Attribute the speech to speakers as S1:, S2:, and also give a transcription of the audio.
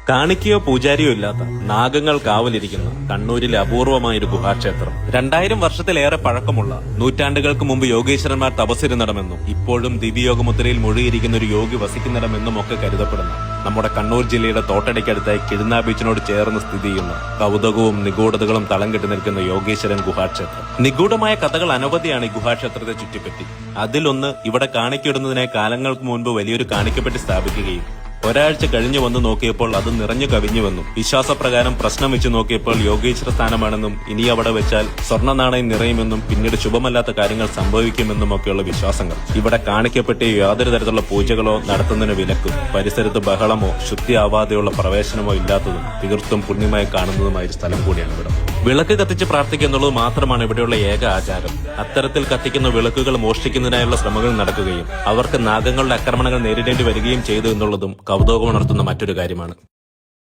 S1: കാണിക്കയോ പൂജാരിയോ ഇല്ലാത്ത നാഗങ്ങൾ കാവലിരിക്കുന്ന കണ്ണൂരിലെ അപൂർവമായൊരു ഗുഹാക്ഷേത്രം. 2000 വർഷത്തിലേറെ പഴക്കമുള്ള, നൂറ്റാണ്ടുകൾക്ക് മുമ്പ് യോഗീശ്വരന്മാർ തപസ്സിരുന്നിടമെന്നും ഇപ്പോഴും ദിവ്യയോഗമുദ്രയിൽ മുഴുകിയിരിക്കുന്ന ഒരു യോഗി വസിക്കുന്നിടമെന്നും ഒക്കെ കരുതപ്പെടുന്ന നമ്മുടെ കണ്ണൂർ ജില്ലയുടെ തോട്ടടയ്ക്കടുത്തായി കിഴുന്ന ബീച്ചിനോട് ചേർന്ന് സ്ഥിതി ചെയ്യുന്ന കൗതുകവും നിഗൂഢതകളും തളം കെട്ടി നിൽക്കുന്ന യോഗീശ്വരൻ ഗുഹാക്ഷേത്രം. നിഗൂഢമായ കഥകൾ അനവധിയാണ് ഈ ഗുഹാക്ഷേത്രത്തെ ചുറ്റിപ്പറ്റി. അതിലൊന്ന്, ഇവിടെ കാണിക്കയിടുന്നതിനായി കാലങ്ങൾക്ക് മുൻപ് വലിയൊരു കാണിക്കപ്പെട്ടി സ്ഥാപിക്കുകയും ഒരാഴ്ച കഴിഞ്ഞു വന്ന് നോക്കിയപ്പോൾ അത് നിറഞ്ഞു കവിഞ്ഞുവെന്നും വിശ്വാസപ്രകാരം പ്രശ്നം വെച്ച് നോക്കിയപ്പോൾ യോഗീശ്വര സ്ഥാനമാണെന്നും ഇനി അവിടെ വെച്ചാൽ സ്വർണ്ണ നാണയം നിറയുമെന്നും പിന്നീട് ശുഭമല്ലാത്ത കാര്യങ്ങൾ സംഭവിക്കുമെന്നും ഒക്കെയുള്ള വിശ്വാസങ്ങൾ. ഇവിടെ കാണിക്കപ്പെട്ട് യാതൊരു തരത്തിലുള്ള പൂജകളോ നടത്തുന്നതിന് വിലക്കും, പരിസരത്ത് ബഹളമോ ശുദ്ധിയാവാതെയുള്ള പ്രവേശനമോ ഇല്ലാത്തതും തീർത്തും പുണ്യമായി കാണുന്നതുമായ ഒരു സ്ഥലം കൂടിയാണ് ഇവിടെ. വിളക്ക് കത്തിച്ച് പ്രാർത്ഥിക്കുക എന്നുള്ളത് മാത്രമാണ് ഇവിടെയുള്ള ഏക ആചാരം. അത്തരത്തിൽ കത്തിക്കുന്ന വിളക്കുകൾ മോഷ്ടിക്കുന്നതിനായുള്ള ശ്രമങ്ങൾ നടക്കുകയും അവർക്ക് നാഗങ്ങളുടെ ആക്രമണങ്ങൾ നേരിടേണ്ടി വരികയും ചെയ്തു എന്നുള്ളതും കൗതുകമുണർത്തുന്ന മറ്റൊരു കാര്യമാണ്.